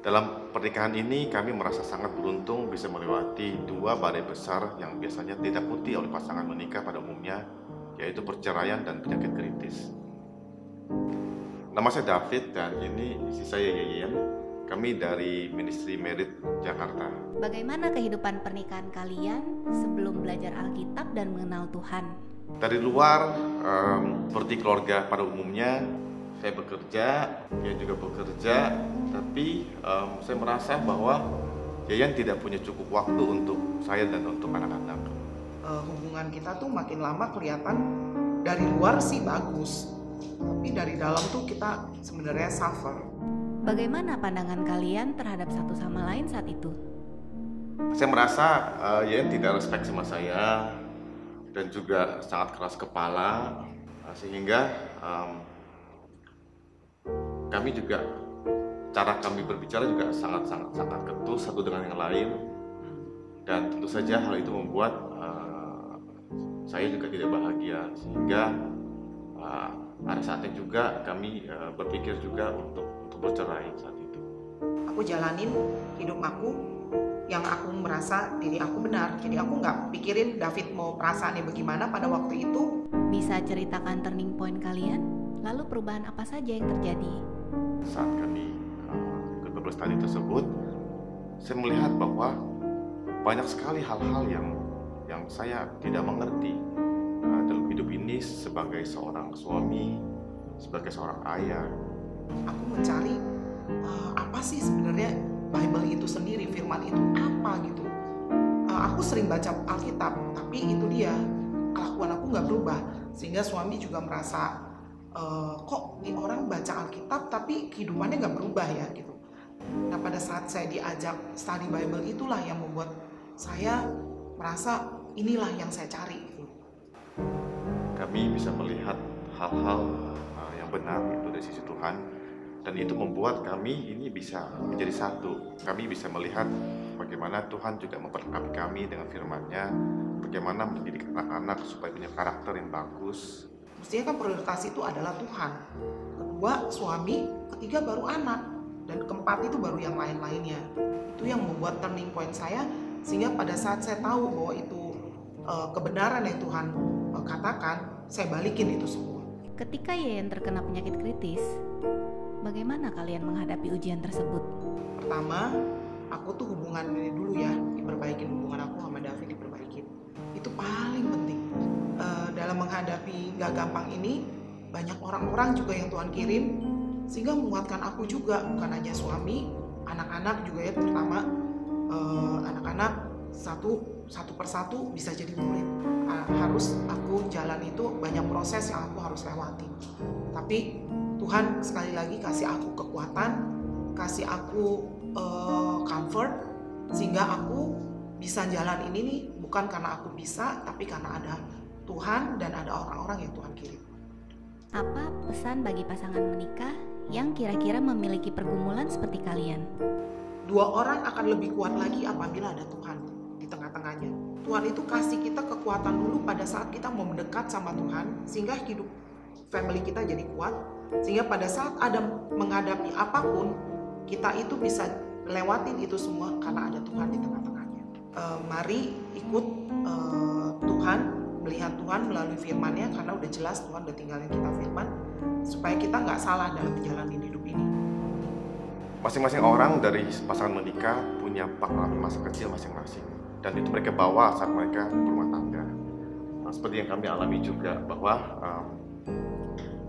Dalam pernikahan ini kami merasa sangat beruntung bisa melewati dua badai besar yang biasanya ditakuti oleh pasangan menikah pada umumnya, yaitu perceraian dan penyakit kritis. Nama saya David dan ini istri saya Yeyen. Kami dari Ministry Merit Jakarta. Bagaimana kehidupan pernikahan kalian sebelum belajar Alkitab dan mengenal Tuhan? Dari luar, seperti keluarga pada umumnya, saya bekerja, dia juga bekerja, tapi saya merasa bahwa Yeyen tidak punya cukup waktu untuk saya dan untuk anak-anak. Hubungan kita tuh makin lama kelihatan dari luar sih bagus, tapi dari dalam tuh kita sebenarnya suffer. Bagaimana pandangan kalian terhadap satu sama lain saat itu? Saya merasa Yeyen tidak respect sama saya dan juga sangat keras kepala, sehingga kami juga cara kami berbicara juga sangat ketus satu dengan yang lain, dan tentu saja hal itu membuat saya juga tidak bahagia, sehingga ada saatnya juga kami berpikir juga untuk bercerai saat itu. Aku jalanin hidup aku yang aku merasa diri aku benar, jadi aku nggak pikirin David mau perasaannya bagaimana pada waktu itu. Bisa ceritakan turning point kalian? Lalu perubahan apa saja yang terjadi? Saat kami ikut Bible study tersebut, saya melihat bahwa banyak sekali hal-hal yang saya tidak mengerti dalam hidup ini sebagai seorang suami, sebagai seorang ayah. Aku mencari apa sih sebenarnya Bible itu sendiri, firman itu apa gitu. Aku sering baca Alkitab, tapi itu dia, kelakuan aku nggak berubah, sehingga suami juga merasa kok ini orang baca Alkitab tapi kehidupannya nggak berubah ya gitu. Nah, pada saat saya diajak study Bible, itulah yang membuat saya merasa inilah yang saya cari gitu. Kami bisa melihat hal-hal yang benar itu dari sisi Tuhan, dan itu membuat kami ini bisa menjadi satu. Kami bisa melihat bagaimana Tuhan juga memperlengkapi kami dengan firman-Nya, bagaimana mendidik anak-anak supaya punya karakter yang bagus. Mestinya kan prioritas itu adalah Tuhan, kedua suami, ketiga baru anak, dan keempat itu baru yang lain-lainnya. Itu yang membuat turning point saya, sehingga pada saat saya tahu bahwa itu kebenaran yang Tuhan katakan, saya balikin itu semua. Ketika Yeyen terkena penyakit kritis, bagaimana kalian menghadapi ujian tersebut? Pertama, aku tuh hubungan ini dulu ya, diperbaikin hubungan aku sama David, diperbaikin. Itu paling penting. Dalam menghadapi gak gampang ini, banyak orang-orang juga yang Tuhan kirim, sehingga menguatkan aku juga, bukan hanya suami, anak-anak juga ya, terutama anak-anak satu persatu bisa jadi murid. Harus aku jalan itu banyak proses yang aku harus lewati. Tapi Tuhan sekali lagi kasih aku kekuatan, kasih aku comfort, sehingga aku bisa jalan ini nih bukan karena aku bisa, tapi karena ada Tuhan dan ada orang-orang yang Tuhan kirim. Apa pesan bagi pasangan menikah yang kira-kira memiliki pergumulan seperti kalian? Dua orang akan lebih kuat lagi apabila ada Tuhan di tengah-tengahnya. Tuhan itu kasih kita kekuatan dulu pada saat kita mau mendekat sama Tuhan, sehingga hidup family kita jadi kuat, sehingga pada saat ada menghadapi apapun, kita itu bisa lewatin itu semua karena ada Tuhan di tengah-tengahnya. Mari ikut Tuhan, melihat Tuhan melalui firman-Nya, karena udah jelas Tuhan udah tinggalin kita firman, supaya kita nggak salah dalam menjalani hidup ini. Masing-masing orang dari pasangan menikah punya pengalaman masa kecil masing-masing, dan itu mereka bawa saat mereka berumah tangga. Seperti yang kami alami juga, bahwa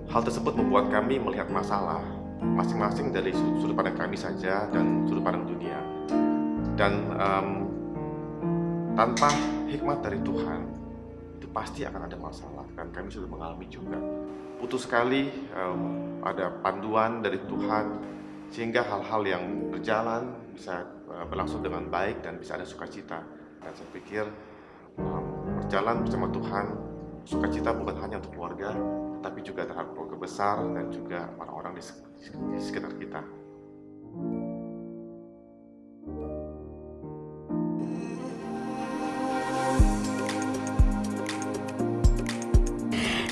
hal tersebut membuat kami melihat masalah masing-masing dari sudut pandang kami saja dan sudut pandang dunia. Dan tanpa hikmat dari Tuhan, itu pasti akan ada masalah, dan kami sudah mengalami juga. Butuh sekali ada panduan dari Tuhan, sehingga hal-hal yang berjalan bisa berlangsung dengan baik dan bisa ada sukacita. Dan saya pikir berjalan bersama Tuhan, sukacita bukan hanya untuk keluarga, tapi juga terhadap keluarga besar dan juga orang-orang di sekitar kita.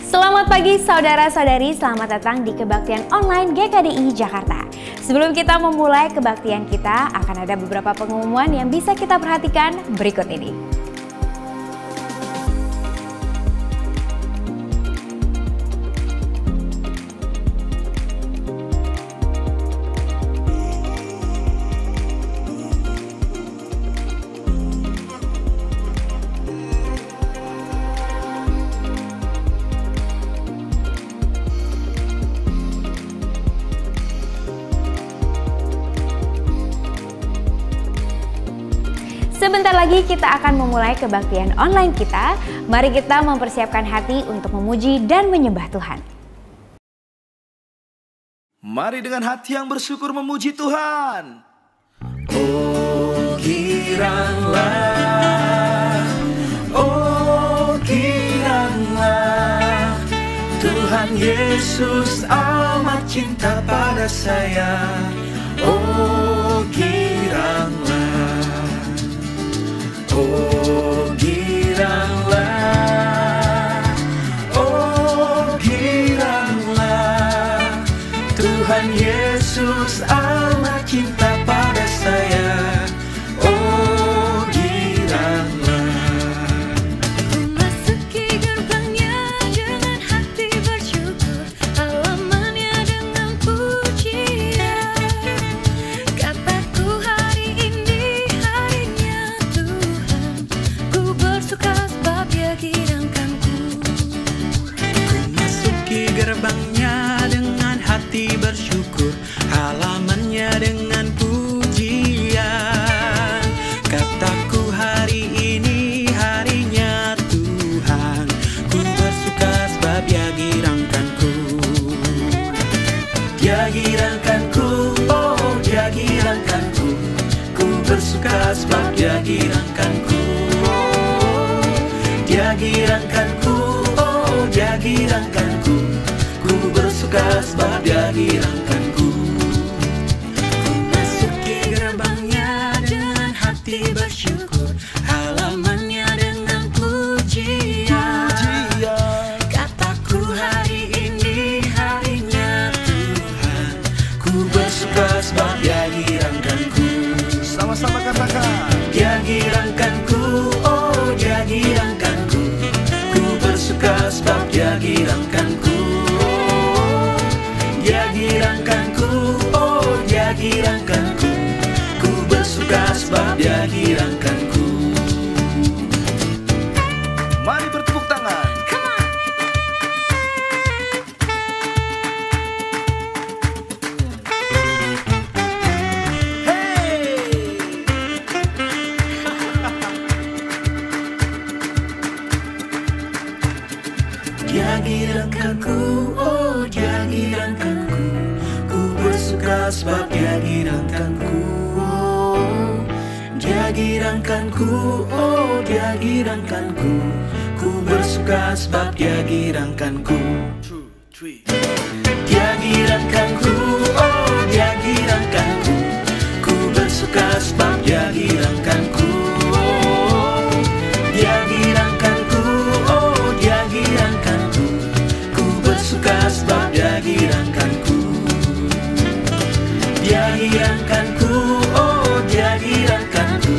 Selamat Selamat pagi saudara-saudari, selamat datang di Kebaktian Online GKDI Jakarta. Sebelum kita memulai kebaktian kita, akan ada beberapa pengumuman yang bisa kita perhatikan berikut ini. Sebentar lagi kita akan memulai kebaktian online kita. Mari kita mempersiapkan hati untuk memuji dan menyembah Tuhan. Mari dengan hati yang bersyukur memuji Tuhan. Oh giranglah, Tuhan Yesus amat cinta pada saya. Oh giranglah. Oh giranglah, Tuhan Yesus amat cinta pada saya. Oh giranglah. Ku masuki gerbangnya dengan hati bersyukur, halamannya dengan pujian. Kataku hari ini harinya Tuhan, ku bersuka sebab Dia girangkanku. Ku masuki gerbangnya dengan hati bersyukur, halamannya dengan pujian. Kataku hari ini harinya Tuhan, ku bersuka sebab Dia girangkanku. Dia girangkanku, oh Dia girangkanku, ku bersuka sebab Dia girangkanku. Dia girangkanku, oh Dia girangkanku, ku bersuka sebab Dia girangkanku. Ku masuki gerbangnya dengan hati bersyukur, halamannya dengan pujian. Kataku hari ini harinya Tuhan, ku bersuka sebab Dia girangkanku. Sama-sama katakan. Dia girangkanku, oh Dia girangkanku, ku bersuka sebab Dia girangkanku. Dia girangkanku, oh Dia girangkanku, ku bersuka sebab Dia girangkanku. Mari bertepuk tangan. Dia girangkanku, oh Dia girangkanku, ku bersuka sebab Dia girangkanku. Dia girangkanku, oh Dia girangkanku, ku bersuka sebab Dia girangkanku. Dia girangkanku, oh Dia girangkanku, ku bersuka sebab Dia girangkanku. Dia girangkanku, oh Dia girangkanku, ku bersuka sebab Dia girangkanku. Dia girangkanku, oh Dia girangkanku,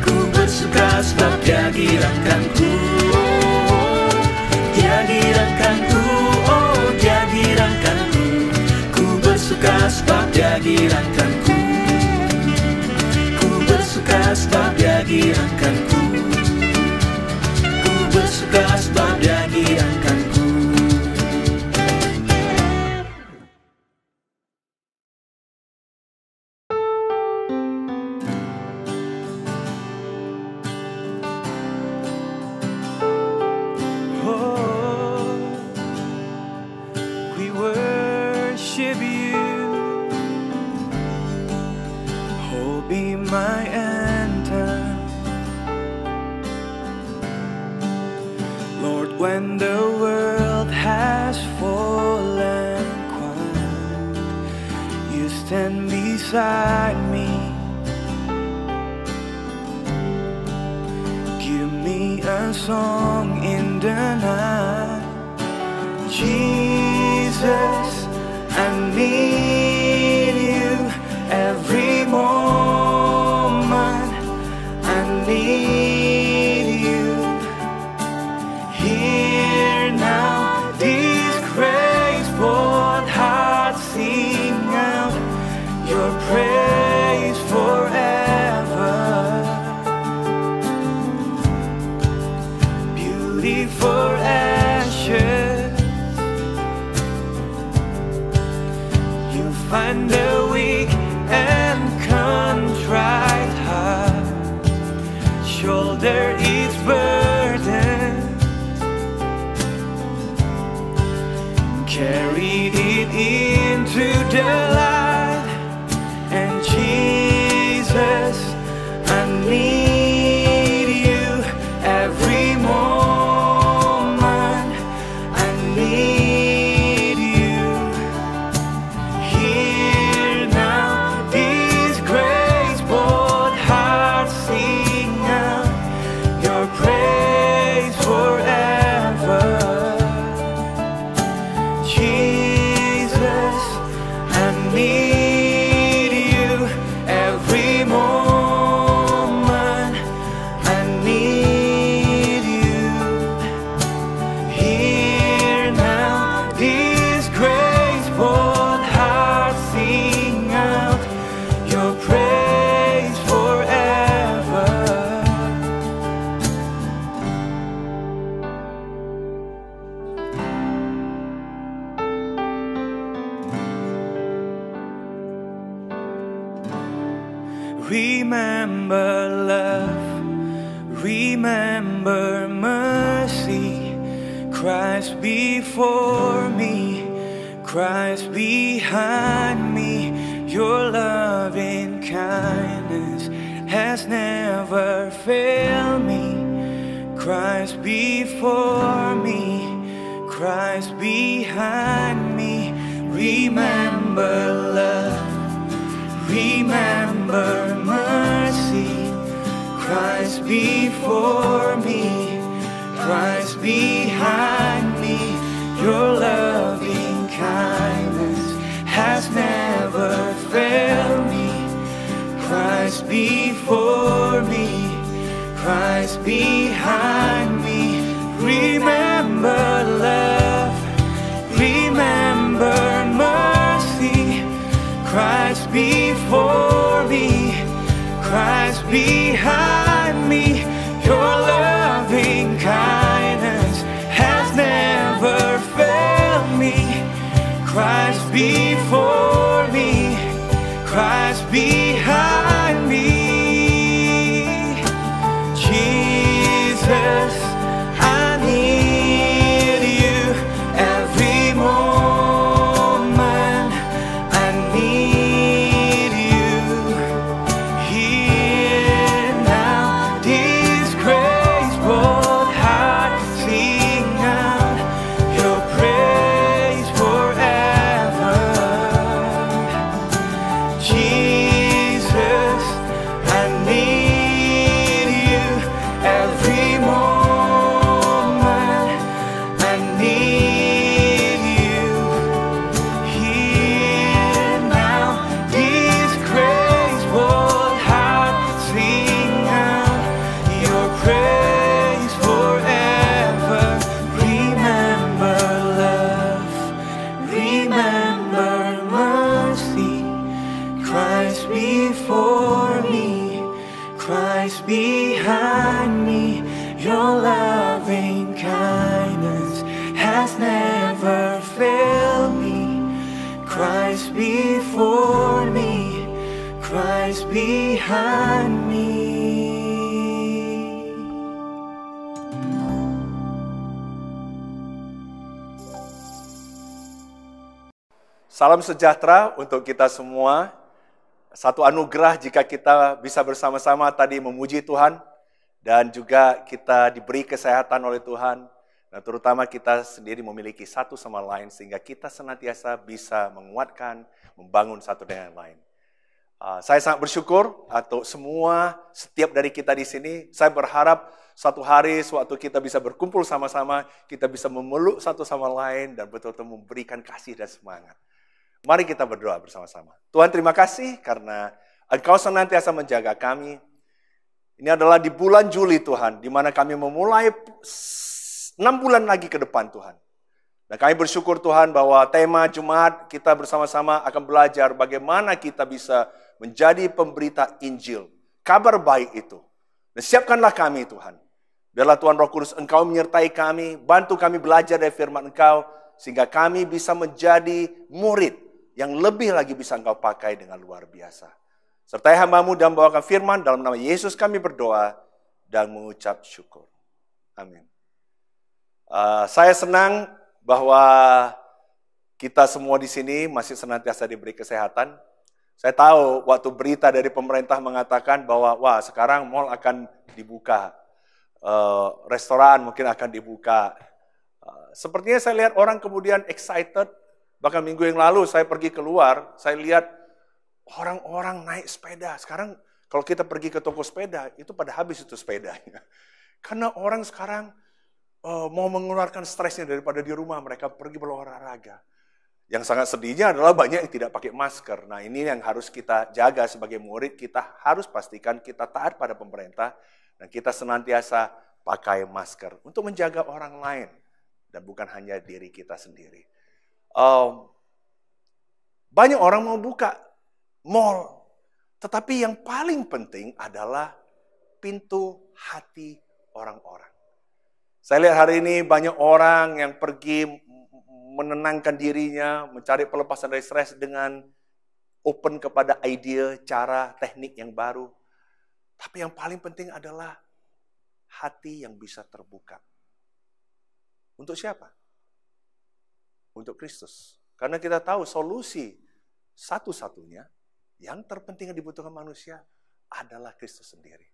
ku bersuka sebab Dia girangkanku. Dia girangkanku, oh Dia girangkanku, ku bersuka sebab Dia girangkanku. Ku bersuka sebab Dia girangkanku. Ku bersuka sebab Dia girangkanku. We worship You, oh be my anthem. Lord, when the world has fallen quiet, You stand beside me. Give me a song in the night, Jesus, I need you every moment. I need you here now. These graceful hearts sing out your praise forever. Beauty for ashes, you find the weak and contrite heart, shoulder its burden, carried it into the light. And Jesus, I need you every moment. I need you here now. These graceful hearts sing out your praise forever. Jesus, I need you every moment. I need you here now. These graceful hearts sing out your praise forever. Remember love, remember mercy. Christ before me, Christ behind me. Your loving kindness has never failed me. Christ before me, Christ behind me. Remember love, remember mercy. Christ before me, Christ behind me. Your loving kindness has never failed me. Christ before me, Christ behind me. Remember love, remember mercy. Christ before me, Christ behind me. Your loving kindness has never failed me. Christ before me, Christ behind me. Jesus, I need you every moment. I need you here now. These graceful hearts sing out your praise forever. Jesus, I need you every moment. I need you here now. These graceful hearts sing out your praise forever. Remember love, remember mercy. Christ before me, Christ behind me. Your loving kindness has never failed me. Christ before me, Christ behind me. Salam sejahtera untuk kita semua. Satu anugerah jika kita bisa bersama-sama tadi memuji Tuhan dan juga kita diberi kesehatan oleh Tuhan. Dan terutama kita sendiri memiliki satu sama lain sehingga kita senantiasa bisa menguatkan, membangun satu dengan yang lain. Saya sangat bersyukur untuk setiap dari kita di sini. Saya berharap suatu hari, sewaktu kita bisa berkumpul sama-sama, kita bisa memeluk satu sama lain dan betul-betul memberikan kasih dan semangat. Mari kita berdoa bersama-sama. Tuhan, terima kasih karena Engkau senantiasa menjaga kami. Ini adalah di bulan Juli, Tuhan, di mana kami memulai 6 bulan lagi ke depan, Tuhan. Dan kami bersyukur, Tuhan, bahwa tema Jumat kita bersama-sama akan belajar bagaimana kita bisa menjadi pemberita Injil, kabar baik itu. Dan siapkanlah kami, Tuhan. Biarlah Tuhan Roh Kudus, Engkau menyertai kami, bantu kami belajar dari firman Engkau, sehingga kami bisa menjadi murid yang lebih lagi bisa Engkau pakai dengan luar biasa. Sertai hamba-Mu dan bawakan firman, dalam nama Yesus kami berdoa dan mengucap syukur. Amin. Saya senang bahwa kita semua di sini masih senantiasa diberi kesehatan. Saya tahu waktu berita dari pemerintah mengatakan bahwa sekarang mall akan dibuka, restoran mungkin akan dibuka. Sepertinya saya lihat orang kemudian excited. Bahkan minggu yang lalu saya pergi keluar, saya lihat orang-orang naik sepeda. Sekarang kalau kita pergi ke toko sepeda, itu pada habis itu sepedanya. Karena orang sekarang mau mengeluarkan stresnya daripada di rumah, mereka pergi berolahraga. Yang sangat sedihnya adalah banyak yang tidak pakai masker. Nah, ini yang harus kita jaga sebagai murid. Kita harus pastikan kita taat pada pemerintah dan kita senantiasa pakai masker untuk menjaga orang lain dan bukan hanya diri kita sendiri. Banyak orang mau buka mall, tetapi yang paling penting adalah pintu hati orang-orang. Saya lihat hari ini banyak orang yang pergi menenangkan dirinya, mencari pelepasan dari stres dengan open kepada ide, cara, teknik yang baru. Tapi yang paling penting adalah hati yang bisa terbuka. Untuk siapa? Untuk Kristus. Karena kita tahu solusi satu-satunya yang terpenting yang dibutuhkan manusia adalah Kristus sendiri.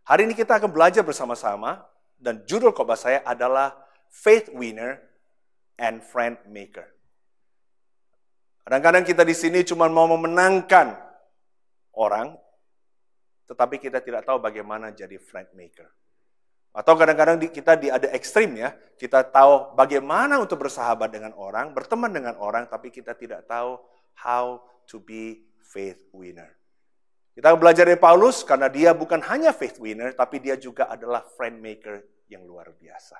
Hari ini kita akan belajar bersama-sama dan judul khotbah saya adalah Faith Winner and Friend Maker. Kadang-kadang kita di sini cuma mau memenangkan orang, tetapi kita tidak tahu bagaimana jadi friend maker. Atau kadang-kadang kita ada ekstrim ya, kita tahu bagaimana untuk bersahabat dengan orang, berteman dengan orang, tapi kita tidak tahu how to be faith winner. Kita belajar dari Paulus karena dia bukan hanya faith winner, tapi dia juga adalah friend maker yang luar biasa.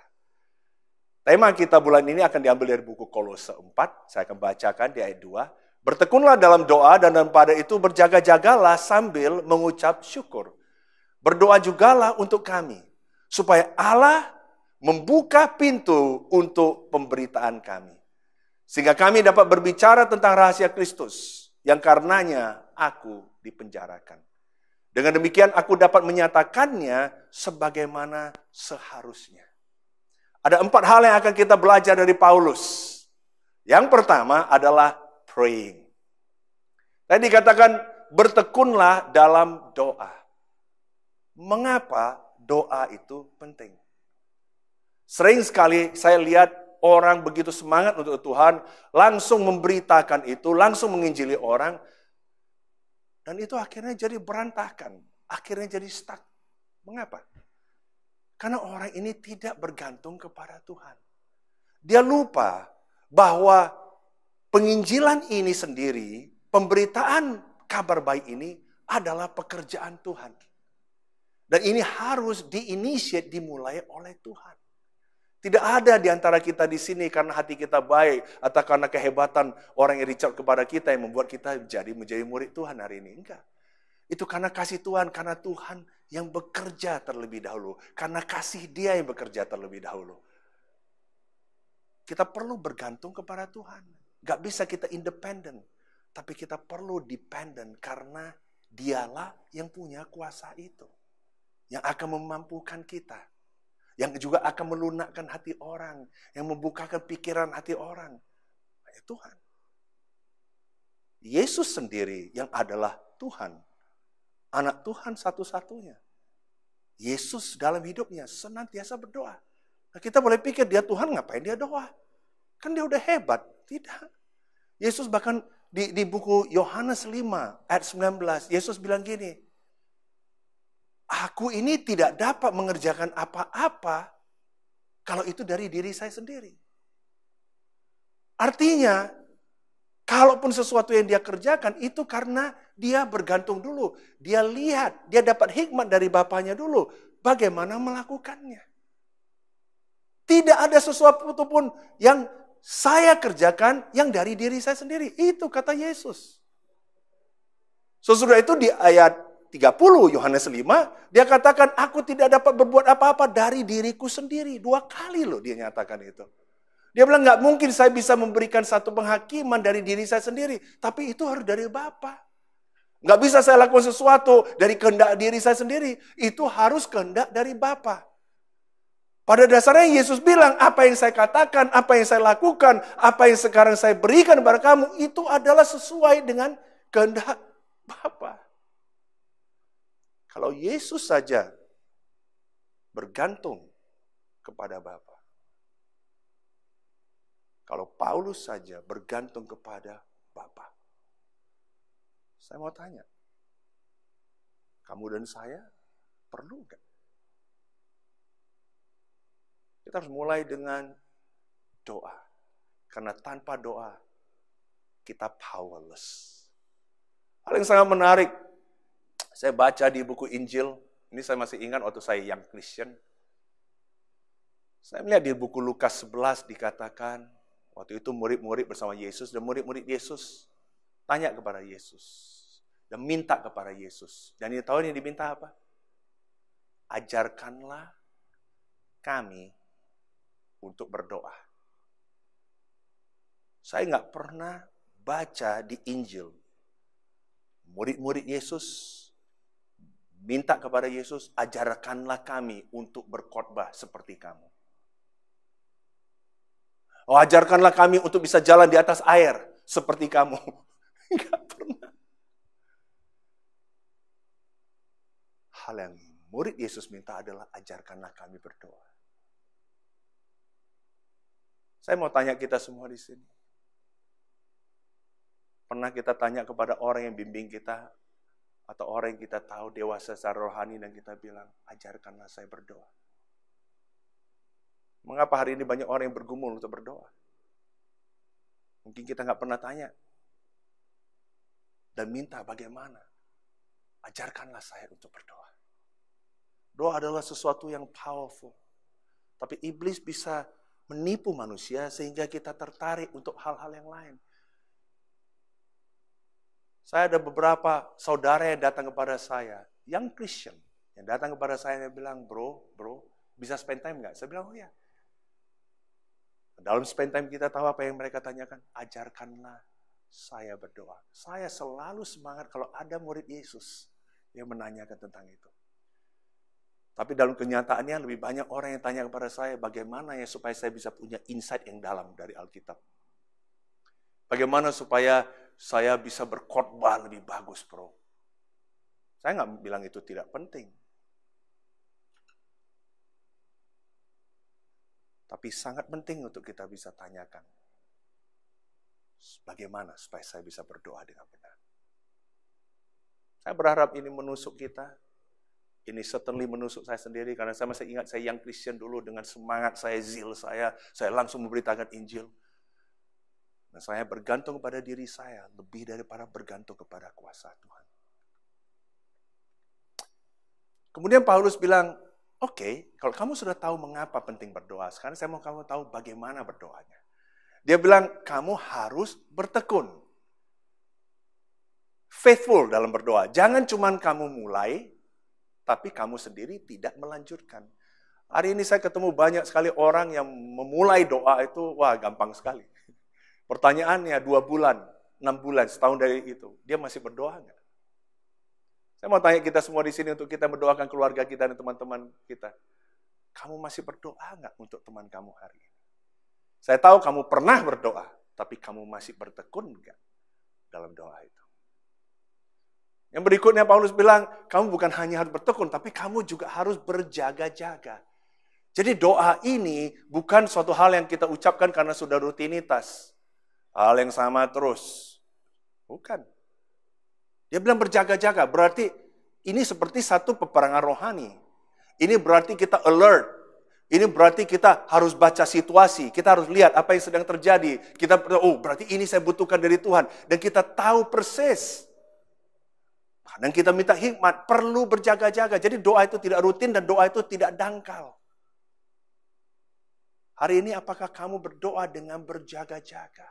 Tema kita bulan ini akan diambil dari buku Kolose 4. Saya akan bacakan di ayat 2. Bertekunlah dalam doa dan pada itu berjaga-jagalah sambil mengucap syukur. Berdoa jugalah untuk kami, supaya Allah membuka pintu untuk pemberitaan kami. Sehingga kami dapat berbicara tentang rahasia Kristus, yang karenanya aku dipenjarakan. Dengan demikian aku dapat menyatakannya sebagaimana seharusnya. Ada 4 hal yang akan kita belajar dari Paulus. Yang pertama adalah praying. Tadi dikatakan bertekunlah dalam doa. Mengapa doa itu penting? Sering sekali saya lihat orang begitu semangat untuk Tuhan, langsung memberitakan itu, langsung menginjili orang, dan itu akhirnya jadi berantakan, akhirnya jadi stuck. Mengapa? Karena orang ini tidak bergantung kepada Tuhan. Dia lupa bahwa penginjilan ini sendiri, pemberitaan kabar baik ini adalah pekerjaan Tuhan. Dan ini harus diinisiate, dimulai oleh Tuhan. Tidak ada di antara kita di sini karena hati kita baik atau karena kehebatan orang yang reach out kepada kita yang membuat kita menjadi murid Tuhan hari ini. Enggak. Itu karena kasih Tuhan, karena Tuhan yang bekerja terlebih dahulu. Karena kasih Dia yang bekerja terlebih dahulu. Kita perlu bergantung kepada Tuhan. Gak bisa kita independen. Tapi kita perlu dependent karena Dialah yang punya kuasa itu. Yang akan memampukan kita. Yang juga akan melunakkan hati orang. Yang membukakan pikiran hati orang. Ya Tuhan. Yesus sendiri yang adalah Tuhan. Anak Tuhan satu-satunya. Yesus dalam hidupnya senantiasa berdoa. Nah, kita boleh pikir dia Tuhan, ngapain dia doa? Kan dia udah hebat. Tidak. Yesus bahkan di buku Yohanes 5 ayat 19, Yesus bilang gini, aku ini tidak dapat mengerjakan apa-apa kalau itu dari diri saya sendiri. Artinya, kalaupun sesuatu yang dia kerjakan itu karena dia bergantung dulu. Dia lihat, dia dapat hikmat dari Bapaknya dulu. Bagaimana melakukannya. Tidak ada sesuatu pun yang saya kerjakan yang dari diri saya sendiri. Itu kata Yesus. Sesudah itu di ayat 30 Yohanes 5, dia katakan, aku tidak dapat berbuat apa-apa dari diriku sendiri. 2 kali loh dia nyatakan itu. Dia bilang, nggak mungkin saya bisa memberikan satu penghakiman dari diri saya sendiri. Tapi itu harus dari Bapa. Nggak bisa saya lakukan sesuatu dari kehendak diri saya sendiri. Itu harus kehendak dari Bapa. Pada dasarnya Yesus bilang, apa yang saya katakan, apa yang saya lakukan, apa yang sekarang saya berikan kepada kamu, itu adalah sesuai dengan kehendak Bapa. Kalau Yesus saja bergantung kepada Bapa. Kalau Paulus saja bergantung kepada Bapa. Saya mau tanya, kamu dan saya perlu nggak? Kita harus mulai dengan doa. Karena tanpa doa, kita powerless. Hal yang sangat menarik, saya baca di buku Injil, ini saya masih ingat waktu saya young Christian. Saya melihat di buku Lukas 11 dikatakan, waktu itu murid-murid bersama Yesus, dan murid-murid Yesus tanya kepada Yesus. Dan minta kepada Yesus. Dan ini tahu yang diminta apa? Ajarkanlah kami untuk berdoa. Saya nggak pernah baca di Injil. Murid-murid Yesus minta kepada Yesus, ajarkanlah kami untuk berkhotbah seperti kamu. Oh, ajarkanlah kami untuk bisa jalan di atas air seperti kamu. Nggak pernah. Hal yang murid Yesus minta adalah ajarkanlah kami berdoa. Saya mau tanya kita semua di sini. Pernah kita tanya kepada orang yang bimbing kita, atau orang yang kita tahu dewasa secara rohani, dan kita bilang, ajarkanlah saya berdoa. Mengapa hari ini banyak orang yang bergumul untuk berdoa? Mungkin kita nggak pernah tanya. Dan minta bagaimana? Ajarkanlah saya untuk berdoa. Doa adalah sesuatu yang powerful. Tapi iblis bisa menipu manusia sehingga kita tertarik untuk hal-hal yang lain. Saya ada beberapa saudara yang datang kepada saya, young Christian, yang datang kepada saya dan bilang, bro, bisa spend time nggak? Saya bilang, oh ya. Dalam spend time kita tahu apa yang mereka tanyakan? Ajarkanlah saya berdoa. Saya selalu semangat kalau ada murid Yesus yang menanyakan tentang itu. Tapi dalam kenyataannya lebih banyak orang yang tanya kepada saya, bagaimana ya supaya saya bisa punya insight yang dalam dari Alkitab. Bagaimana supaya saya bisa berkhotbah lebih bagus, bro. Saya nggak bilang itu tidak penting. Tapi sangat penting untuk kita bisa tanyakan. Bagaimana supaya saya bisa berdoa dengan benar. Saya berharap ini menusuk kita. Ini certainly menusuk saya sendiri, karena saya masih ingat saya young Christian dulu, dengan semangat saya, zeal saya langsung memberitakan Injil. Dan saya bergantung kepada diri saya, lebih daripada bergantung kepada kuasa Tuhan. Kemudian Paulus bilang, oke, kalau kamu sudah tahu mengapa penting berdoa, sekarang saya mau kamu tahu bagaimana berdoanya. Dia bilang, kamu harus bertekun. Faithful dalam berdoa. Jangan cuma kamu mulai, tapi kamu sendiri tidak melanjutkan. Hari ini saya ketemu banyak sekali orang yang memulai doa itu, wah gampang sekali. Pertanyaannya 2 bulan, 6 bulan, setahun dari itu, dia masih berdoa nggak? Saya mau tanya kita semua di sini untuk kita mendoakan keluarga kita dan teman-teman kita. Kamu masih berdoa nggak untuk teman kamu hari ini? Saya tahu kamu pernah berdoa, tapi kamu masih bertekun nggak dalam doa itu? Yang berikutnya Paulus bilang, kamu bukan hanya harus bertekun, tapi kamu juga harus berjaga-jaga. Jadi doa ini bukan suatu hal yang kita ucapkan karena sudah rutinitas. hal yang sama terus. Bukan. Dia bilang berjaga-jaga, berarti ini seperti satu peperangan rohani. Ini berarti kita alert. Ini berarti kita harus baca situasi. Kita harus lihat apa yang sedang terjadi. Kita, berarti ini saya butuhkan dari Tuhan. Dan kita tahu persis. Dan kita minta hikmat, perlu berjaga-jaga. Jadi doa itu tidak rutin dan doa itu tidak dangkal. Hari ini apakah kamu berdoa dengan berjaga-jaga?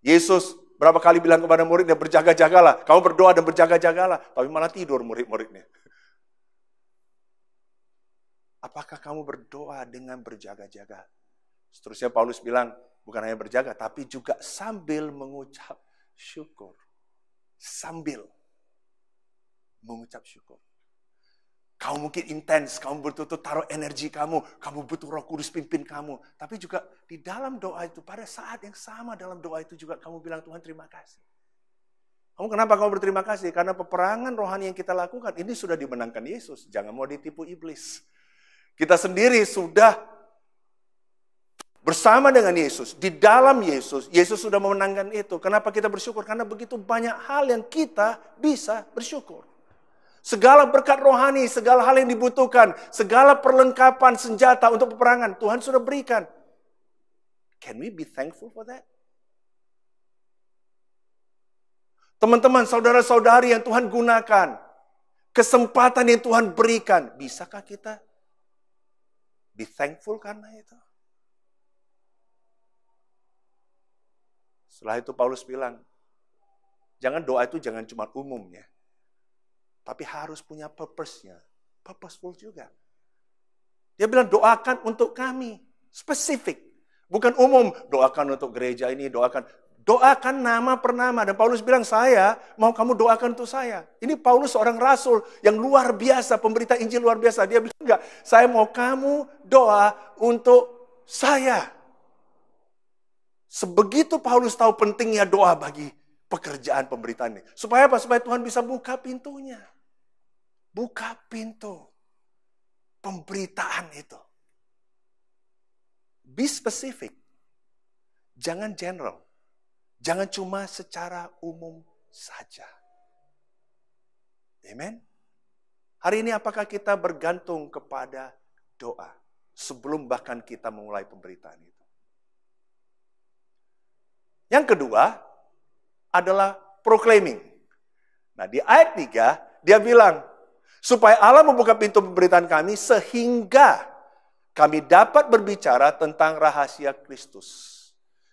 Yesus berapa kali bilang kepada muridnya, berjaga-jagalah. Kamu berdoa dan berjaga-jagalah. Tapi malah tidur murid-muridnya. Apakah kamu berdoa dengan berjaga-jaga? Seterusnya Paulus bilang, bukan hanya berjaga, tapi juga sambil mengucap syukur. Sambil mengucap syukur. Kamu mungkin intens, kamu betul-betul taruh energi kamu butuh Roh Kudus pimpin kamu. Tapi juga di dalam doa itu, pada saat yang sama dalam doa itu juga kamu bilang, Tuhan terima kasih. Kenapa kamu berterima kasih? Karena peperangan rohani yang kita lakukan, ini sudah dimenangkan Yesus. Jangan mau ditipu iblis. Kita sendiri sudah bersama dengan Yesus. Di dalam Yesus, Yesus sudah memenangkan itu. Kenapa kita bersyukur? Karena begitu banyak hal yang kita bisa bersyukur. Segala berkat rohani, segala hal yang dibutuhkan, segala perlengkapan senjata untuk peperangan, Tuhan sudah berikan. Can we be thankful for that? Teman-teman, saudara-saudari yang Tuhan gunakan, kesempatan yang Tuhan berikan, bisakah kita be thankful karena itu? Setelah itu Paulus bilang, jangan doa itu jangan cuma umumnya. Tapi harus punya purpose-nya. Purposeful juga. Dia bilang doakan untuk kami. Spesifik. Bukan umum. Doakan untuk gereja ini. Doakan nama per nama. Dan Paulus bilang, saya mau kamu doakan untuk saya. Ini Paulus seorang rasul yang luar biasa. Pemberita Injil luar biasa. Dia bilang, enggak. Saya mau kamu doa untuk saya. Sebegitu Paulus tahu pentingnya doa bagi pekerjaan pemberitaan ini. Supaya apa? Supaya Tuhan bisa buka pintunya. Buka pintu pemberitaan itu. Be specific. Jangan general. Jangan cuma secara umum saja. Amen. Hari ini apakah kita bergantung kepada doa sebelum bahkan kita memulai pemberitaan itu? Yang kedua adalah proclaiming. Nah, di ayat 3 dia bilang, supaya Allah membuka pintu pemberitaan kami sehingga kami dapat berbicara tentang rahasia Kristus.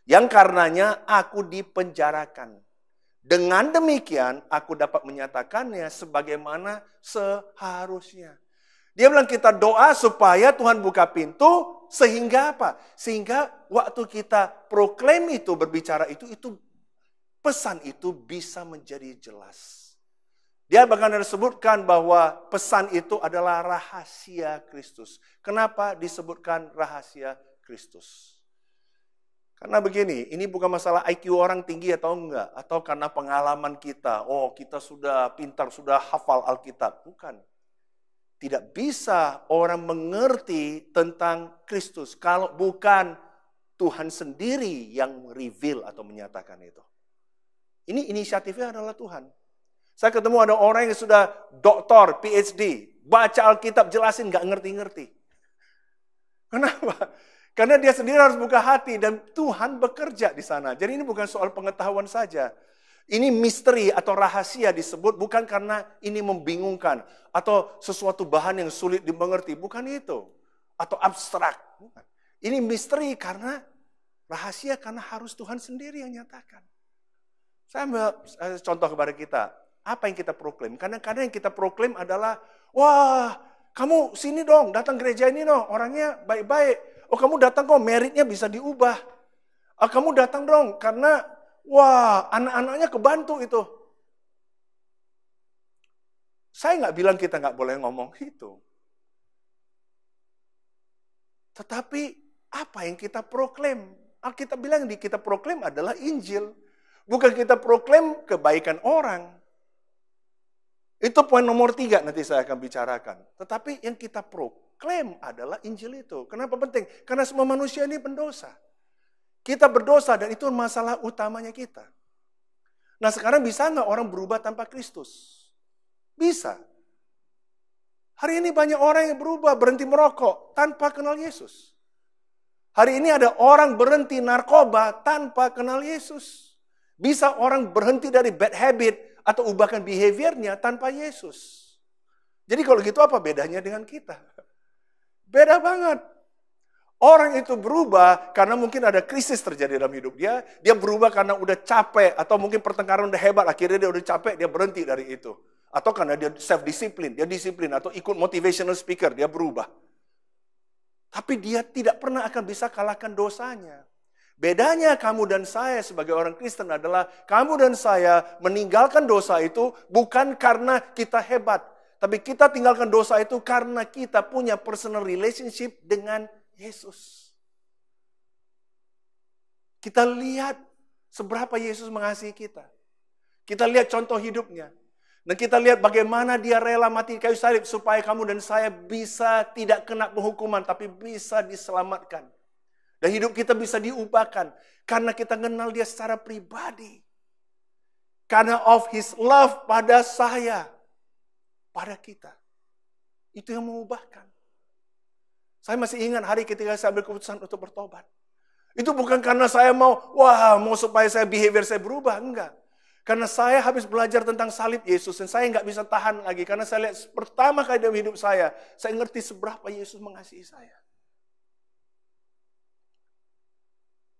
Yang karenanya aku dipenjarakan. Dengan demikian aku dapat menyatakannya sebagaimana seharusnya. Dia bilang kita doa supaya Tuhan buka pintu sehingga apa? Sehingga waktu kita proklaim itu, berbicara itu pesan itu bisa menjadi jelas. Dia bahkan disebutkan bahwa pesan itu adalah rahasia Kristus. Kenapa disebutkan rahasia Kristus? Karena begini, ini bukan masalah IQ orang tinggi atau enggak. Atau karena pengalaman kita, kita sudah pintar, sudah hafal Alkitab. Bukan. Tidak bisa orang mengerti tentang Kristus kalau bukan Tuhan sendiri yang reveal atau menyatakan itu. Ini inisiatifnya adalah Tuhan. Saya ketemu ada orang yang sudah doktor, PhD, baca Alkitab, jelasin, gak ngerti-ngerti. Kenapa? Karena dia sendiri harus buka hati dan Tuhan bekerja di sana. Jadi ini bukan soal pengetahuan saja. Ini misteri atau rahasia disebut bukan karena ini membingungkan atau sesuatu bahan yang sulit dimengerti. Bukan itu. Atau abstrak. Bukan. Ini misteri karena rahasia karena harus Tuhan sendiri yang nyatakan. Saya ambil contoh kepada kita. Apa yang kita proklaim? Kadang-kadang yang kita proklaim adalah, wah, kamu sini dong, datang gereja ini dong, orangnya baik-baik. Kamu datang kok, meritnya bisa diubah. Kamu datang dong, karena, wah, anak-anaknya kebantu itu. Saya nggak bilang kita nggak boleh ngomong itu. Tetapi, apa yang kita proklaim? Alkitab bilang kita proklaim adalah Injil. Bukan kita proklaim kebaikan orang. Itu poin nomor 3 nanti saya akan bicarakan. Tetapi yang kita proklaim adalah Injil itu. Kenapa penting? Karena semua manusia ini pendosa. Kita berdosa dan itu masalah utamanya kita. Nah sekarang bisa nggak orang berubah tanpa Kristus? Bisa. Hari ini banyak orang yang berubah, berhenti merokok tanpa kenal Yesus. Hari ini ada orang berhenti narkoba tanpa kenal Yesus. Bisa orang berhenti dari bad habit atau ubahkan behaviornya tanpa Yesus. Jadi kalau gitu apa bedanya dengan kita? Beda banget. Orang itu berubah karena mungkin ada krisis terjadi dalam hidup dia. Dia berubah karena udah capek atau mungkin pertengkaran udah hebat. Akhirnya dia udah capek, dia berhenti dari itu. Atau karena dia self-disiplin, dia disiplin. Atau ikut motivational speaker, dia berubah. Tapi dia tidak pernah akan bisa kalahkan dosanya. Bedanya kamu dan saya sebagai orang Kristen adalah kamu dan saya meninggalkan dosa itu bukan karena kita hebat. Tapi kita tinggalkan dosa itu karena kita punya personal relationship dengan Yesus. Kita lihat seberapa Yesus mengasihi kita. Kita lihat contoh hidupnya. Dan kita lihat bagaimana dia rela mati di kayu salib supaya kamu dan saya bisa tidak kena penghukuman tapi bisa diselamatkan. Dan hidup kita bisa diubahkan karena kita kenal dia secara pribadi. Karena of his love pada saya, pada kita. Itu yang mengubahkan. Saya masih ingat hari ketika saya ambil keputusan untuk bertobat. Itu bukan karena saya mau supaya saya behavior saya berubah, enggak. Karena saya habis belajar tentang salib Yesus dan saya enggak bisa tahan lagi. Karena saya lihat pertama kali dalam hidup saya ngerti seberapa Yesus mengasihi saya.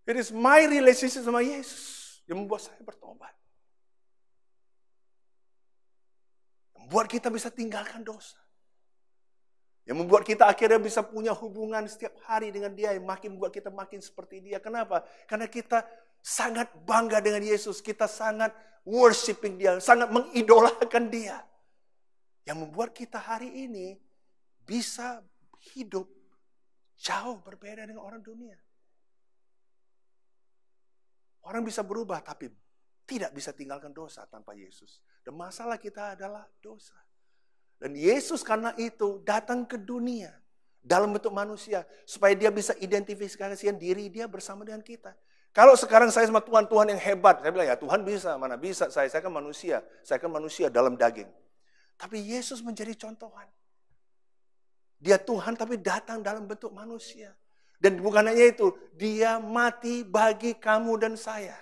It is my relationship sama Yesus yang membuat saya bertobat. Membuat kita bisa tinggalkan dosa. Yang membuat kita akhirnya bisa punya hubungan setiap hari dengan dia yang makin membuat kita makin seperti dia. Kenapa? Karena kita sangat bangga dengan Yesus. Kita sangat worshiping dia, sangat mengidolakan dia. Yang membuat kita hari ini bisa hidup jauh berbeda dengan orang dunia. Orang bisa berubah tapi tidak bisa tinggalkan dosa tanpa Yesus. Dan masalah kita adalah dosa. Dan Yesus karena itu datang ke dunia dalam bentuk manusia. Supaya dia bisa identifikasikan diri dia bersama dengan kita. Kalau sekarang saya sama Tuhan yang hebat. Saya bilang ya Tuhan bisa, mana bisa saya kan manusia. Saya kan manusia dalam daging. Tapi Yesus menjadi contohan. Dia Tuhan tapi datang dalam bentuk manusia. Dan bukan hanya itu, dia mati bagi kamu dan saya.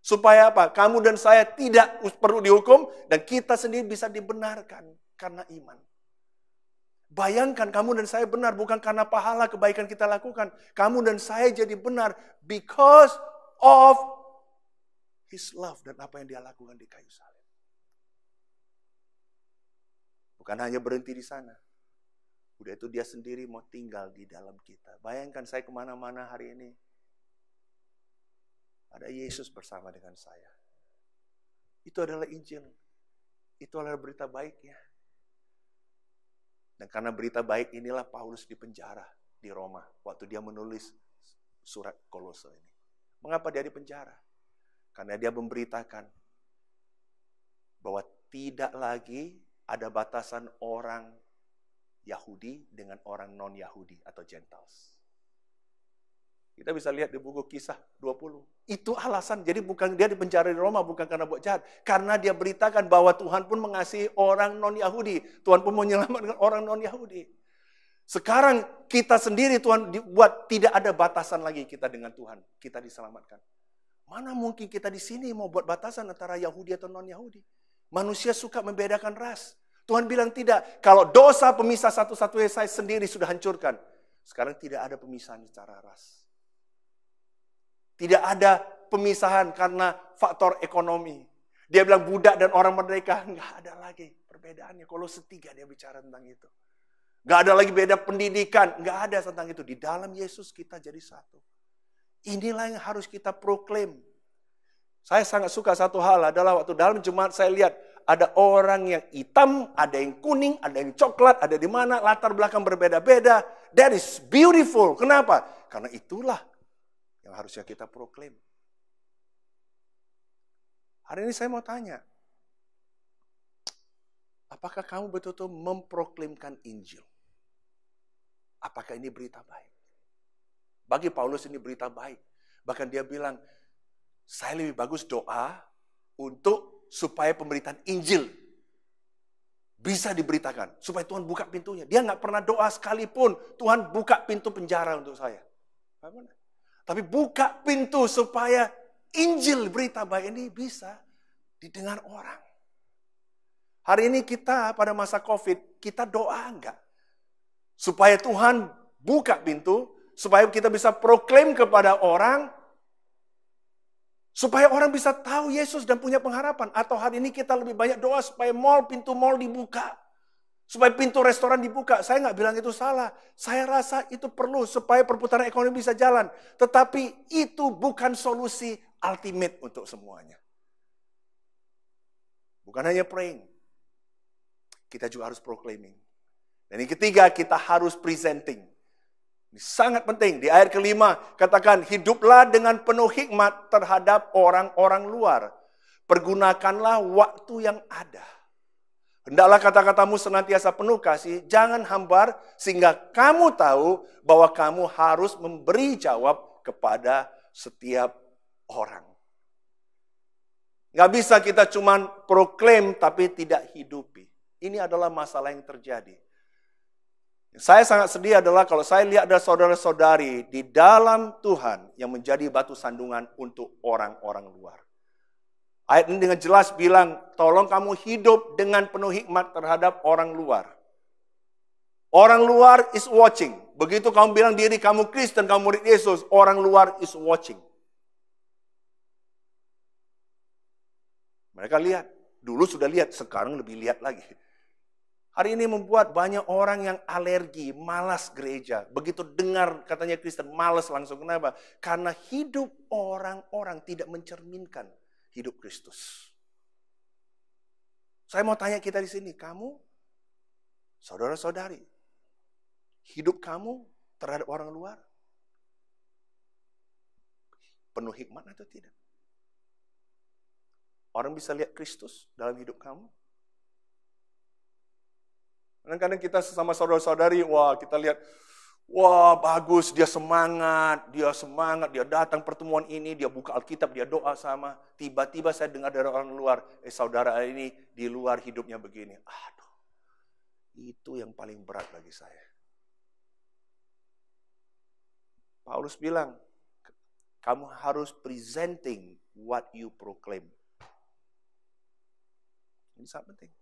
Supaya apa? Kamu dan saya tidak perlu dihukum dan kita sendiri bisa dibenarkan karena iman. Bayangkan kamu dan saya benar bukan karena pahala kebaikan kita lakukan. Kamu dan saya jadi benar because of his love dan apa yang dia lakukan di kayu salib. Bukan hanya berhenti di sana. Udah itu dia sendiri mau tinggal di dalam kita. Bayangkan saya kemana-mana hari ini. Ada Yesus bersama dengan saya. Itu adalah Injil. Itu adalah berita baiknya. Dan karena berita baik inilah Paulus dipenjara di Roma. Waktu dia menulis surat Kolose ini. Mengapa dia dipenjara? Karena dia memberitakan bahwa tidak lagi ada batasan orang Yahudi dengan orang non-Yahudi atau Gentiles. Kita bisa lihat di buku Kisah 20. Itu alasan, jadi bukan dia dipenjara di Roma bukan karena buat jahat. Karena dia beritakan bahwa Tuhan pun mengasihi orang non-Yahudi. Tuhan pun menyelamatkan orang non-Yahudi. Sekarang kita sendiri Tuhan buat tidak ada batasan lagi kita dengan Tuhan. Kita diselamatkan. Mana mungkin kita di sini mau buat batasan antara Yahudi atau non-Yahudi? Manusia suka membedakan ras. Tuhan bilang tidak. Kalau dosa pemisah satu-satunya saya sendiri sudah hancurkan. Sekarang tidak ada pemisahan secara ras. Tidak ada pemisahan karena faktor ekonomi. Dia bilang budak dan orang merdeka. Enggak ada lagi perbedaannya. Kolose 3 dia bicara tentang itu. Enggak ada lagi beda pendidikan. Enggak ada tentang itu. Di dalam Yesus kita jadi satu. Inilah yang harus kita proklaim. Saya sangat suka satu hal adalah waktu dalam jemaat saya lihat ada orang yang hitam, ada yang kuning, ada yang coklat, ada di mana latar belakang berbeda-beda. That is beautiful. Kenapa? Karena itulah yang harusnya kita proklaim. Hari ini saya mau tanya, apakah kamu betul-betul memproklimkan Injil? Apakah ini berita baik? Bagi Paulus ini berita baik. Bahkan dia bilang, saya lebih bagus doa untuk supaya pemberitaan Injil bisa diberitakan. Supaya Tuhan buka pintunya. Dia nggak pernah doa sekalipun, Tuhan buka pintu penjara untuk saya. Tapi buka pintu supaya Injil berita baik ini bisa didengar orang. Hari ini kita pada masa COVID, kita doa enggak? Supaya Tuhan buka pintu, supaya kita bisa proklaim kepada orang, supaya orang bisa tahu Yesus dan punya pengharapan. Atau hari ini kita lebih banyak doa supaya pintu mall dibuka. Supaya pintu restoran dibuka. Saya nggak bilang itu salah. Saya rasa itu perlu supaya perputaran ekonomi bisa jalan. Tetapi itu bukan solusi ultimate untuk semuanya. Bukan hanya praying. Kita juga harus proclaiming. Dan yang ketiga, kita harus presenting. Ini sangat penting. Di ayat kelima, katakan, hiduplah dengan penuh hikmat terhadap orang-orang luar. Pergunakanlah waktu yang ada. Hendaklah kata-katamu senantiasa penuh kasih, jangan hambar, sehingga kamu tahu bahwa kamu harus memberi jawab kepada setiap orang. Nggak bisa kita cuman proklaim tapi tidak hidupi. Ini adalah masalah yang terjadi. Saya sangat sedih adalah kalau saya lihat ada saudara-saudari di dalam Tuhan yang menjadi batu sandungan untuk orang-orang luar. Ayat ini dengan jelas bilang, tolong kamu hidup dengan penuh hikmat terhadap orang luar. Orang luar is watching. Begitu kamu bilang diri kamu Kristen, kamu murid Yesus, orang luar is watching. Mereka lihat, dulu sudah lihat, sekarang lebih lihat lagi. Hari ini membuat banyak orang yang alergi, malas gereja. Begitu dengar katanya Kristen, malas langsung. Kenapa? Karena hidup orang-orang tidak mencerminkan hidup Kristus. Saya mau tanya kita di sini, kamu, saudara-saudari, hidup kamu terhadap orang luar, penuh hikmat atau tidak? Orang bisa lihat Kristus dalam hidup kamu? Kadang-kadang kita sesama saudara-saudari, wah kita lihat, wah bagus, dia semangat, dia datang pertemuan ini, dia buka Alkitab, dia doa sama. Tiba-tiba saya dengar dari orang luar, saudara ini di luar hidupnya begini. Aduh, itu yang paling berat bagi saya. Paulus bilang, kamu harus presenting what you proclaim. Ini sangat penting.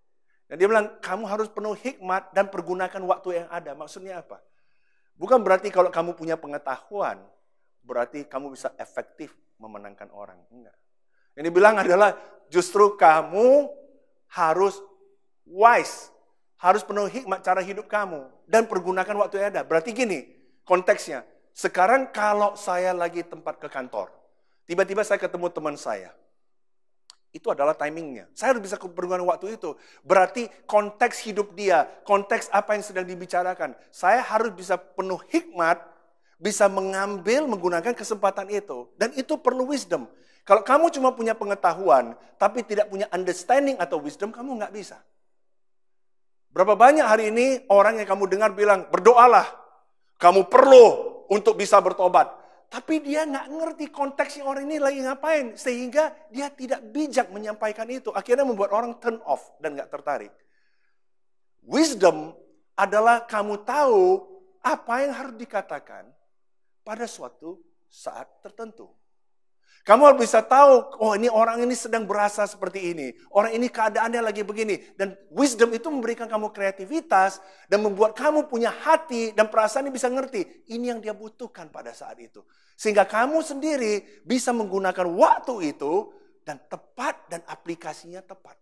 Dan dia bilang, kamu harus penuh hikmat dan pergunakan waktu yang ada. Maksudnya apa? Bukan berarti kalau kamu punya pengetahuan, berarti kamu bisa efektif memenangkan orang. Enggak. Yang dibilang adalah justru kamu harus wise. Harus penuh hikmat cara hidup kamu. Dan pergunakan waktu yang ada. Berarti gini, konteksnya. Sekarang kalau saya lagi tempat ke kantor, tiba-tiba saya ketemu teman saya. Itu adalah timingnya. Saya harus bisa pergunakan waktu itu. Berarti konteks hidup dia, konteks apa yang sedang dibicarakan. Saya harus bisa penuh hikmat, bisa mengambil, menggunakan kesempatan itu. Dan itu perlu wisdom. Kalau kamu cuma punya pengetahuan, tapi tidak punya understanding atau wisdom, kamu nggak bisa. Berapa banyak hari ini orang yang kamu dengar bilang, berdoalah. Kamu perlu untuk bisa bertobat. Tapi dia nggak ngerti konteksnya orang ini lagi ngapain. Sehingga dia tidak bijak menyampaikan itu. Akhirnya membuat orang turn off dan nggak tertarik. Wisdom adalah kamu tahu apa yang harus dikatakan pada suatu saat tertentu. Kamu harus bisa tahu, oh ini orang ini sedang berasa seperti ini. Orang ini keadaannya lagi begini. Dan wisdom itu memberikan kamu kreativitas dan membuat kamu punya hati dan perasaan yang bisa ngerti. Ini yang dia butuhkan pada saat itu. Sehingga kamu sendiri bisa menggunakan waktu itu dan tepat dan aplikasinya tepat.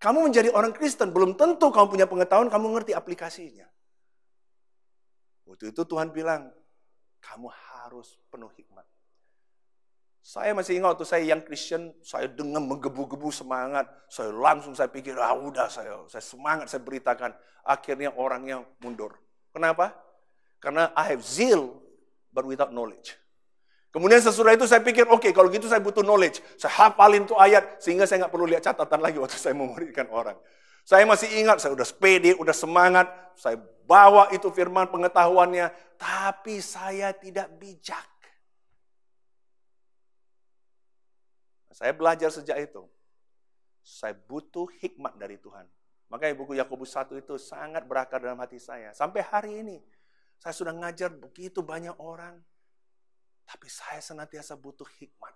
Kamu menjadi orang Kristen, belum tentu kamu punya pengetahuan, kamu ngerti aplikasinya. Waktu itu Tuhan bilang, kamu harus penuh hikmat. Saya masih ingat waktu saya yang Christian, saya dengan menggebu-gebu semangat, saya pikir, udah saya semangat, saya beritakan. Akhirnya orangnya mundur. Kenapa? Karena I have zeal, but without knowledge. Kemudian sesudah itu saya pikir, oke, kalau gitu saya butuh knowledge. Saya hafalin tuh ayat, sehingga saya nggak perlu lihat catatan lagi waktu saya memuridkan orang. Saya masih ingat, saya udah pede, udah semangat, saya bawa itu firman pengetahuannya, tapi saya tidak bijak. Saya belajar sejak itu. Saya butuh hikmat dari Tuhan. Makanya buku Yakobus 1 itu sangat berakar dalam hati saya. Sampai hari ini, saya sudah ngajar begitu banyak orang, tapi saya senantiasa butuh hikmat.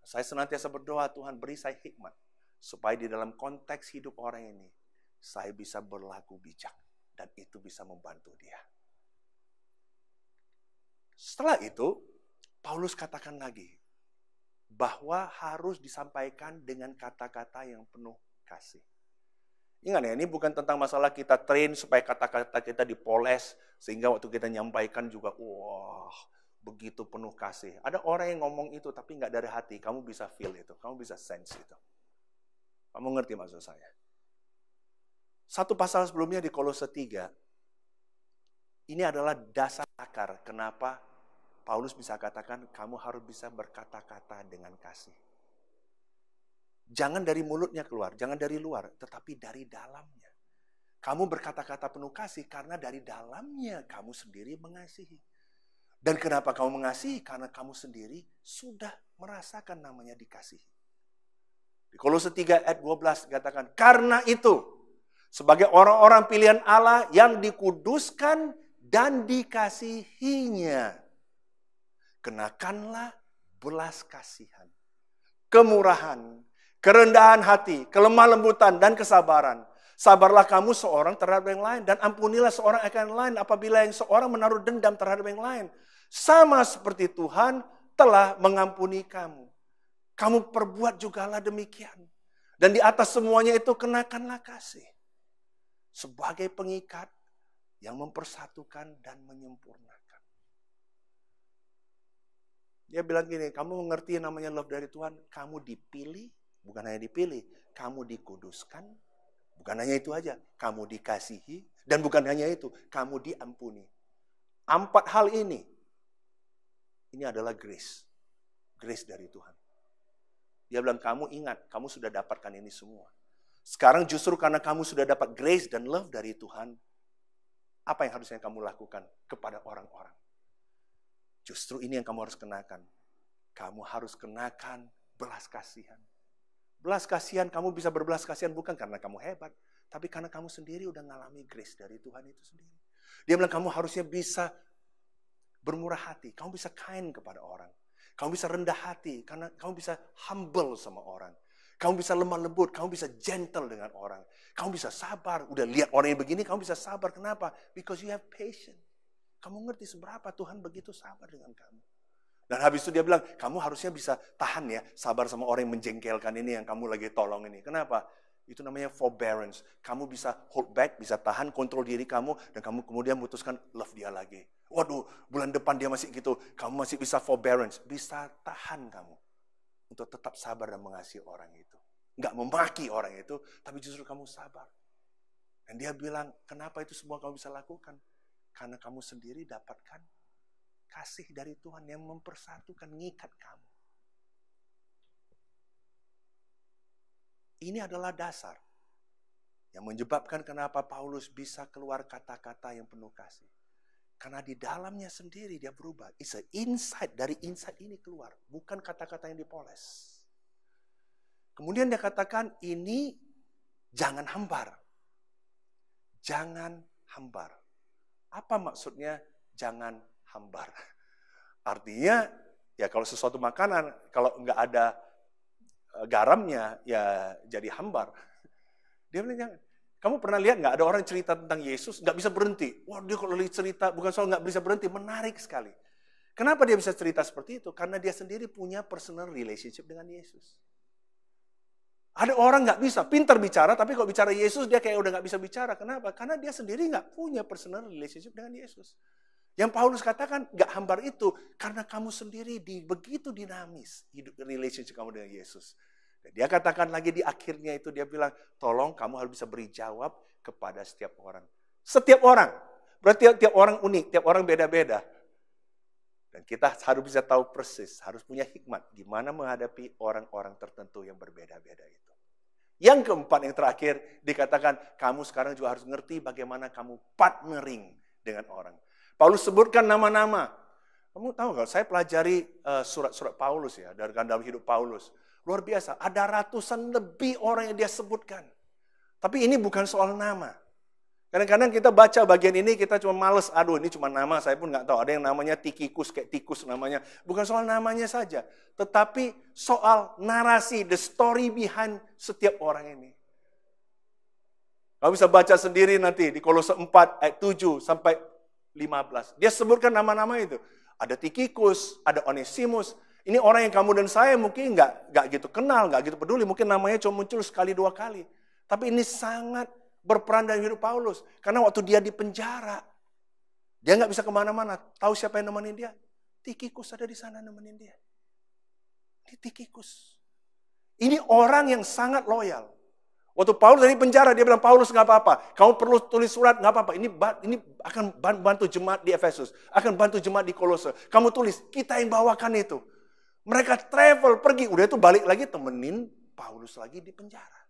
Saya senantiasa berdoa, Tuhan beri saya hikmat. Supaya di dalam konteks hidup orang ini, saya bisa berlaku bijak. Dan itu bisa membantu dia. Setelah itu, Paulus katakan lagi, bahwa harus disampaikan dengan kata-kata yang penuh kasih. Ingat ya, ini bukan tentang masalah kita train supaya kata-kata kita dipoles, sehingga waktu kita nyampaikan juga, wah, begitu penuh kasih. Ada orang yang ngomong itu, tapi nggak dari hati. Kamu bisa feel itu, kamu bisa sense itu. Kamu ngerti maksud saya? Satu pasal sebelumnya di Kolose 3, ini adalah dasar akar kenapa Paulus bisa katakan kamu harus bisa berkata-kata dengan kasih. Jangan dari mulutnya keluar, jangan dari luar, tetapi dari dalamnya. Kamu berkata-kata penuh kasih karena dari dalamnya kamu sendiri mengasihi. Dan kenapa kamu mengasihi? Karena kamu sendiri sudah merasakan namanya dikasihi. Di Kolose 3 ayat 12 dikatakan, karena itu, sebagai orang-orang pilihan Allah yang dikuduskan dan dikasihinya, kenakanlah belas kasihan, kemurahan, kerendahan hati, kelemah lembutan, dan kesabaran. Sabarlah kamu seorang terhadap yang lain, dan ampunilah seorang akan yang lain apabila yang seorang menaruh dendam terhadap yang lain. Sama seperti Tuhan telah mengampuni kamu. Kamu perbuat jugalah demikian. Dan di atas semuanya itu kenakanlah kasih. Sebagai pengikat yang mempersatukan dan menyempurnakan. Dia bilang gini, kamu mengerti namanya love dari Tuhan, kamu dipilih, bukan hanya dipilih, kamu dikuduskan, bukan hanya itu aja, kamu dikasihi, dan bukan hanya itu, kamu diampuni. 4 hal ini adalah grace. Grace dari Tuhan. Dia bilang, kamu ingat, kamu sudah dapatkan ini semua. Sekarang justru karena kamu sudah dapat grace dan love dari Tuhan, apa yang harusnya kamu lakukan kepada orang-orang? Justru ini yang kamu harus kenakan. Kamu harus kenakan belas kasihan. Belas kasihan, kamu bisa berbelas kasihan bukan karena kamu hebat, tapi karena kamu sendiri udah ngalami grace dari Tuhan itu sendiri. Dia bilang kamu harusnya bisa bermurah hati, kamu bisa kind kepada orang. Kamu bisa rendah hati, karena kamu bisa humble sama orang. Kamu bisa lemah lembut, kamu bisa gentle dengan orang. Kamu bisa sabar, udah lihat orang yang begini, kamu bisa sabar. Kenapa? Because you have patience. Kamu ngerti seberapa Tuhan begitu sabar dengan kamu. Dan habis itu dia bilang, kamu harusnya bisa tahan ya, sabar sama orang yang menjengkelkan ini, yang kamu lagi tolong ini. Kenapa? Itu namanya forbearance. Kamu bisa hold back, bisa tahan, kontrol diri kamu, dan kamu kemudian memutuskan love dia lagi. Waduh, bulan depan dia masih gitu, kamu masih bisa forbearance. Bisa tahan kamu untuk tetap sabar dan mengasihi orang itu. Nggak memaki orang itu, tapi justru kamu sabar. Dan dia bilang, kenapa itu semua kamu bisa lakukan? Karena kamu sendiri dapatkan kasih dari Tuhan yang mempersatukan, ngikat kamu. Ini adalah dasar yang menyebabkan kenapa Paulus bisa keluar kata-kata yang penuh kasih. Karena di dalamnya sendiri dia berubah. It's an insight, dari insight ini keluar. Bukan kata-kata yang dipoles. Kemudian dia katakan ini jangan hambar. Jangan hambar. Apa maksudnya jangan hambar? Artinya, ya kalau sesuatu makanan, kalau nggak ada garamnya, ya jadi hambar. Dia bilang, kamu pernah lihat nggak ada orang cerita tentang Yesus, nggak bisa berhenti. Wah, dia kalau lagi cerita, bukan soal nggak bisa berhenti, menarik sekali. Kenapa dia bisa cerita seperti itu? Karena dia sendiri punya personal relationship dengan Yesus. Ada orang nggak bisa, pintar bicara, tapi kalau bicara Yesus dia kayak udah nggak bisa bicara. Kenapa? Karena dia sendiri nggak punya personal relationship dengan Yesus. Yang Paulus katakan nggak hambar itu karena kamu sendiri begitu dinamis hidup relationship kamu dengan Yesus. Dan dia katakan lagi di akhirnya itu dia bilang, tolong kamu harus bisa beri jawab kepada setiap orang. Setiap orang, berarti tiap orang unik, tiap orang beda-beda. Dan kita harus bisa tahu persis, harus punya hikmat gimana menghadapi orang-orang tertentu yang berbeda-beda itu. Yang keempat, yang terakhir, dikatakan kamu sekarang juga harus ngerti bagaimana kamu partnering dengan orang. Paulus sebutkan nama-nama. Kamu tahu nggak, saya pelajari surat-surat Paulus ya, dari dalam hidup Paulus. Luar biasa, ada ratusan lebih orang yang dia sebutkan. Tapi ini bukan soal nama. Kadang-kadang kita baca bagian ini, kita cuma males, aduh ini cuma nama, saya pun nggak tahu. Ada yang namanya Tikikus, kayak tikus namanya. Bukan soal namanya saja, tetapi soal narasi, the story behind setiap orang ini. Kamu bisa baca sendiri nanti di Kolose 4 ayat 7 sampai 15. Dia sebutkan nama-nama itu. Ada Tikikus, ada Onesimus. Ini orang yang kamu dan saya mungkin nggak gitu kenal, nggak gitu peduli. Mungkin namanya cuma muncul sekali dua kali. Tapi ini sangat berperan dalam hidup Paulus. Karena waktu dia di penjara, dia nggak bisa kemana-mana. Tahu siapa yang nemenin dia? Tikikus ada di sana nemenin dia. Ini Tikikus. Ini orang yang sangat loyal. Waktu Paulus dari penjara, dia bilang, Paulus nggak apa-apa. Kamu perlu tulis surat, nggak apa-apa. Ini akan bantu jemaat di Efesus. Akan bantu jemaat di Kolose. Kamu tulis, kita yang bawakan itu. Mereka travel, pergi. Udah itu balik lagi temenin Paulus lagi di penjara.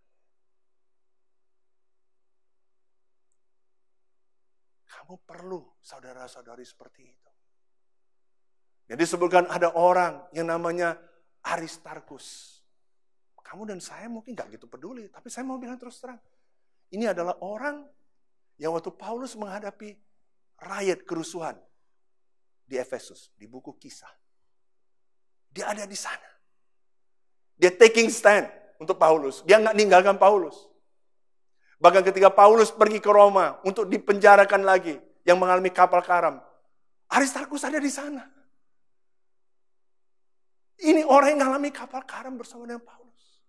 Kamu perlu saudara-saudari seperti itu. Jadi disebutkan ada orang yang namanya Aristarkus. Kamu dan saya mungkin gak gitu peduli, tapi saya mau bilang terus terang. Ini adalah orang yang waktu Paulus menghadapi riot kerusuhan di Efesus, di buku Kisah. Dia ada di sana. Dia taking stand untuk Paulus. Dia gak ninggalkan Paulus. Bahkan ketika Paulus pergi ke Roma untuk dipenjarakan lagi, yang mengalami kapal karam, Aristarkus ada di sana. Ini orang yang mengalami kapal karam bersama dengan Paulus.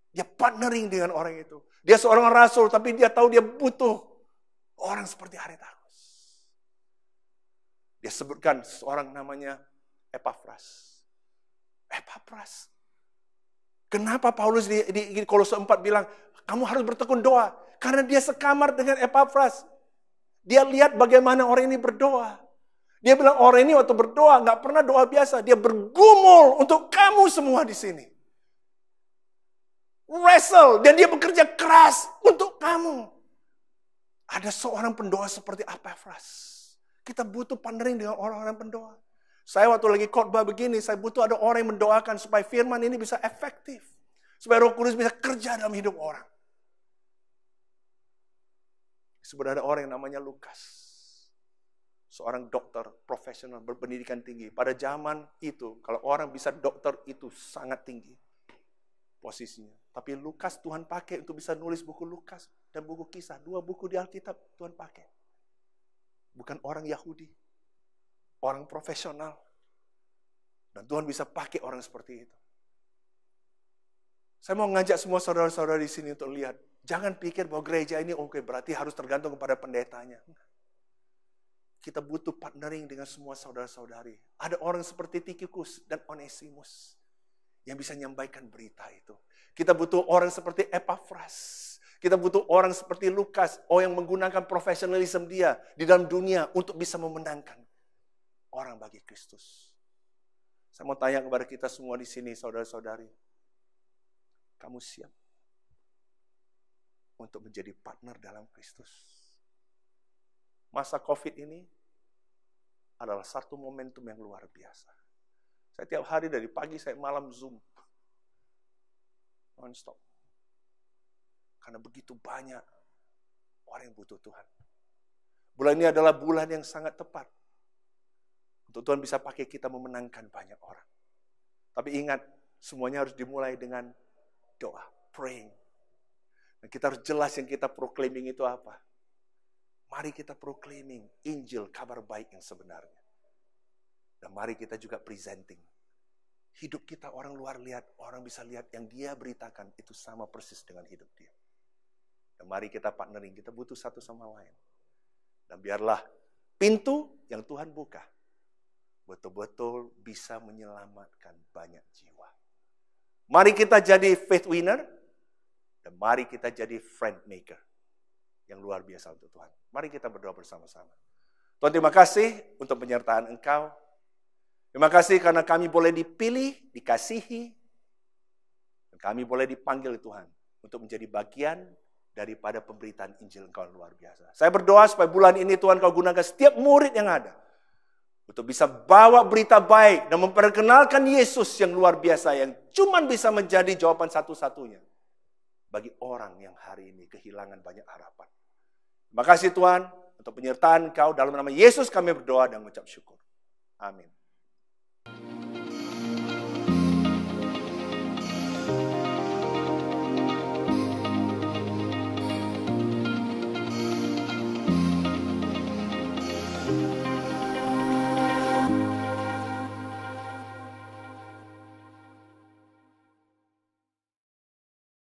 Dia partnering dengan orang itu. Dia seorang rasul, tapi dia tahu dia butuh orang seperti Aristarkus. Dia sebutkan seorang namanya Epafras. Epafras. Kenapa Paulus di Kolose 4 bilang, kamu harus bertekun doa. Karena dia sekamar dengan Epafras. Dia lihat bagaimana orang ini berdoa. Dia bilang orang ini waktu berdoa gak pernah doa biasa. Dia bergumul untuk kamu semua di sini. Wrestle. Dan dia bekerja keras untuk kamu. Ada seorang pendoa seperti Epafras. Kita butuh partnering dengan orang-orang pendoa. Saya waktu lagi khotbah begini, saya butuh ada orang yang mendoakan supaya firman ini bisa efektif. Supaya Roh Kudus bisa kerja dalam hidup orang. Sebenarnya ada orang yang namanya Lukas. Seorang dokter profesional berpendidikan tinggi. Pada zaman itu, kalau orang bisa dokter itu sangat tinggi posisinya. Tapi Lukas Tuhan pakai untuk bisa nulis buku Lukas dan buku Kisah. 2 buku di Alkitab Tuhan pakai. Bukan orang Yahudi. Orang profesional. Dan Tuhan bisa pakai orang seperti itu. Saya mau ngajak semua saudara-saudara di sini untuk lihat. Jangan pikir bahwa gereja ini oke, berarti harus tergantung kepada pendetanya. Kita butuh partnering dengan semua saudara-saudari. Ada orang seperti Tikikus dan Onesimus yang bisa menyampaikan berita itu. Kita butuh orang seperti Epafras. Kita butuh orang seperti Lukas, yang menggunakan profesionalisme dia di dalam dunia untuk bisa memenangkan orang bagi Kristus. Saya mau tanya kepada kita semua di sini, saudara-saudari. Kamu siap untuk menjadi partner dalam Kristus? Masa COVID ini adalah satu momentum yang luar biasa. Saya tiap hari dari pagi saya malam Zoom. Non-stop. Karena begitu banyak orang yang butuh Tuhan. Bulan ini adalah bulan yang sangat tepat. Untuk Tuhan bisa pakai kita memenangkan banyak orang. Tapi ingat, semuanya harus dimulai dengan doa, praying. Dan kita harus jelas yang kita proclaiming itu apa. Mari kita proclaiming Injil, kabar baik yang sebenarnya. Dan mari kita juga presenting. Hidup kita orang luar lihat, orang bisa lihat yang dia beritakan itu sama persis dengan hidup dia. Dan mari kita partnering, kita butuh satu sama lain. Dan biarlah pintu yang Tuhan buka betul-betul bisa menyelamatkan banyak jiwa. Mari kita jadi faith winner. Dan mari kita jadi friend maker yang luar biasa untuk Tuhan. Mari kita berdoa bersama-sama. Tuhan, terima kasih untuk penyertaan Engkau. Terima kasih karena kami boleh dipilih, dikasihi, dan kami boleh dipanggil Tuhan untuk menjadi bagian daripada pemberitaan Injil Engkau yang luar biasa. Saya berdoa supaya bulan ini Tuhan Kau gunakan setiap murid yang ada untuk bisa bawa berita baik dan memperkenalkan Yesus yang luar biasa yang cuma bisa menjadi jawaban satu-satunya bagi orang yang hari ini kehilangan banyak harapan. Terima kasih Tuhan untuk penyertaan Engkau. Dalam nama Yesus kami berdoa dan mengucap syukur. Amin.